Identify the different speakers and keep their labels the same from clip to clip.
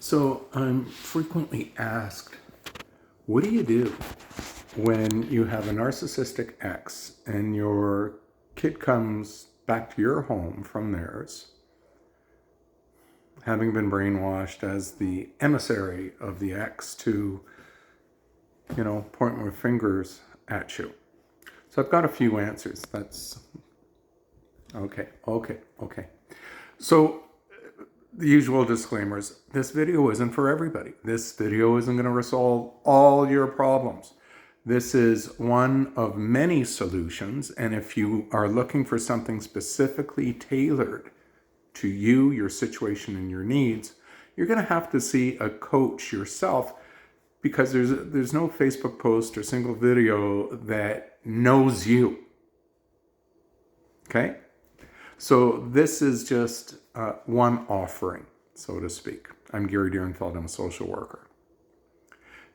Speaker 1: So I'm frequently asked, what do you do when you have a narcissistic ex and your kid comes back to your home from theirs, having been brainwashed as the emissary of the ex to, point with fingers at you? So I've got a few answers. That's okay. So the usual disclaimers. This video isn't for everybody. This video isn't going to resolve all your problems. This is one of many solutions, and if you are looking for something specifically tailored to you, your situation, and your needs, you're going to have to see a coach yourself, because there's no Facebook post or single video that knows you. Okay? So this is just one offering, so to speak. I'm Gary Dierenfeld. I'm a social worker.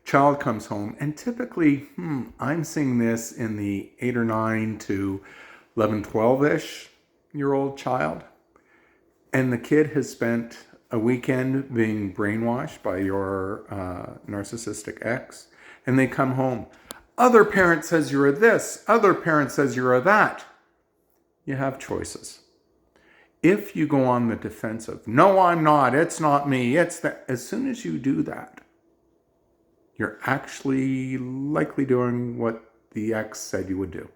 Speaker 1: Child comes home, and typically, I'm seeing this in the 8 or 9 to 11, 12-ish year old child. And the kid has spent a weekend being brainwashed by your narcissistic ex, and they come home. Other parent says you're a this, other parent says you're a that. You have choices. If you go on the defensive, no, I'm not, it's not me, it's that, as soon as you do that, you're actually likely doing what the ex said you would do.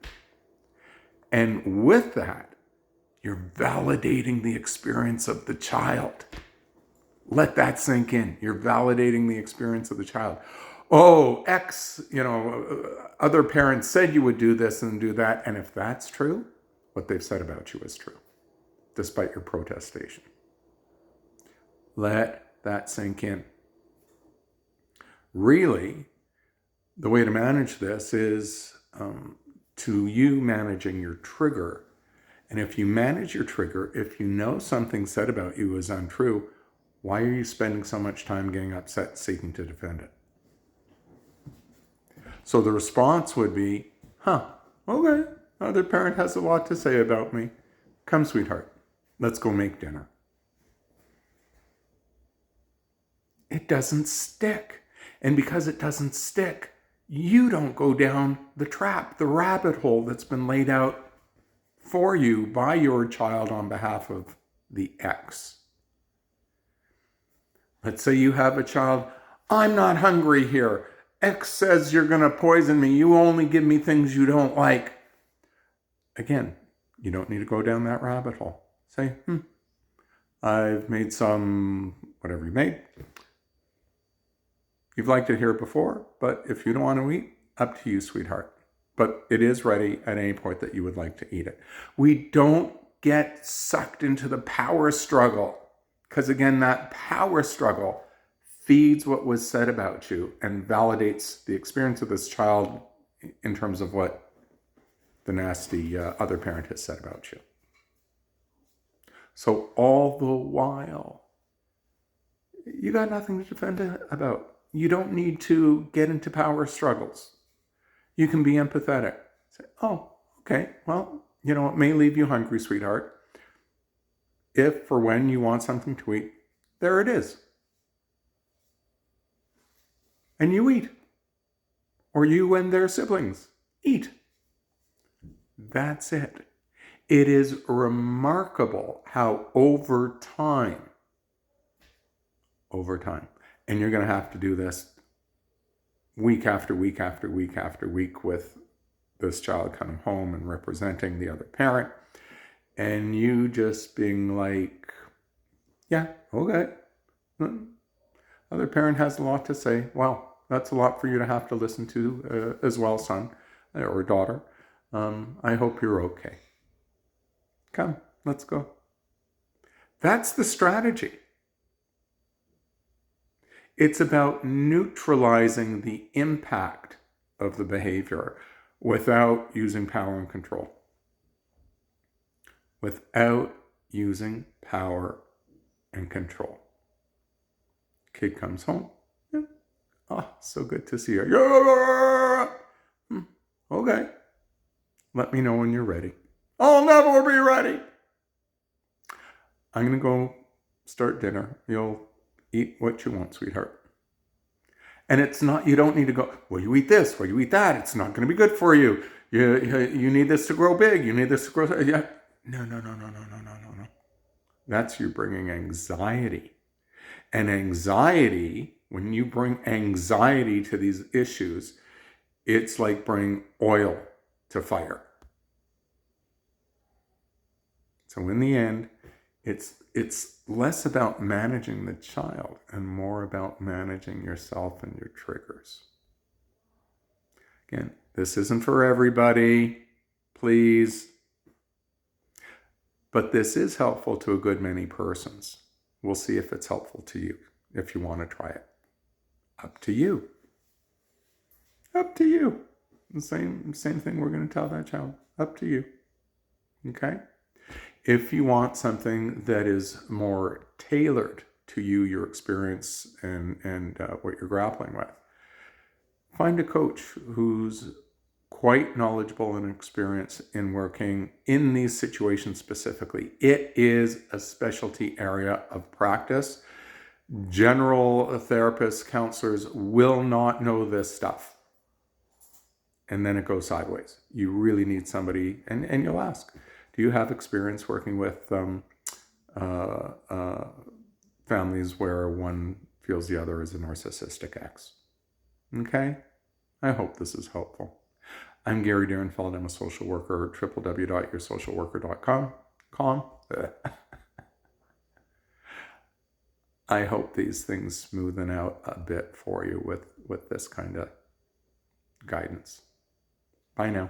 Speaker 1: And with that, you're validating the experience of the child. Let that sink in. You're validating the experience of the child. Oh, ex, other parents said you would do this and do that. And if that's true, what they've said about you is true, despite your protestation. Let that sink in. Really, the way to manage this is to you managing your trigger. And if you manage your trigger, if you know something said about you is untrue, why are you spending so much time getting upset seeking to defend it? So the response would be, okay, other parent has a lot to say about me. Come, sweetheart, let's go make dinner. It doesn't stick. And because it doesn't stick, you don't go down the trap, the rabbit hole that's been laid out for you by your child on behalf of the ex. Let's say you have a child, I'm not hungry here. Ex says you're going to poison me. You only give me things you don't like. Again, you don't need to go down that rabbit hole. Say, I've made some, whatever you made. You've liked it here before, but if you don't want to eat, up to you, sweetheart. But it is ready at any point that you would like to eat it. We don't get sucked into the power struggle, because again, that power struggle feeds what was said about you and validates the experience of this child in terms of what the nasty other parent has said about you. So all the while, you got nothing to defend about. You don't need to get into power struggles. You can be empathetic. Say, oh, okay, well, it may leave you hungry, sweetheart. If or when you want something to eat, there it is. And you eat. Or you and their siblings eat. That's it. It is remarkable how over time, and you're going to have to do this week after week after week after week with this child coming home and representing the other parent, and you just being like, yeah, okay. Other parent has a lot to say. Well, that's a lot for you to have to listen to as well, son or daughter. I hope you're okay. Come, let's go. That's the strategy. It's about neutralizing the impact of the behavior without using power and control. Without using power and control. Kid comes home. Yeah. Oh, so good to see you. Yeah. Okay. Let me know when you're ready. I'll never be ready. I'm going to go start dinner. You'll Eat what you want, sweetheart. And it's not, you don't need to go, well, you eat this, well, you eat that. It's not going to be good for you. You need this to grow big. You need this to grow. Yeah. No. That's you bringing anxiety. And anxiety, when you bring anxiety to these issues, it's like bringing oil to fire. So in the end, it's less about managing the child and more about managing yourself and your triggers. Again, this isn't for everybody, please. But this is helpful to a good many persons. We'll see if it's helpful to you, if you want to try it. Up to you. Up to you. The same thing we're going to tell that child. Up to you. Okay? If you want something that is more tailored to you, your experience, and what you're grappling with, find a coach who's quite knowledgeable and experienced in working in these situations specifically. It is a specialty area of practice. General therapists, counselors will not know this stuff. And then it goes sideways. You really need somebody, and you'll ask, do you have experience working with families where one feels the other is a narcissistic ex? Okay? I hope this is helpful. I'm Gary Dierenfeld. I'm a social worker, www.yoursocialworker.com. I hope these things smoothen out a bit for you with this kind of guidance. Bye now.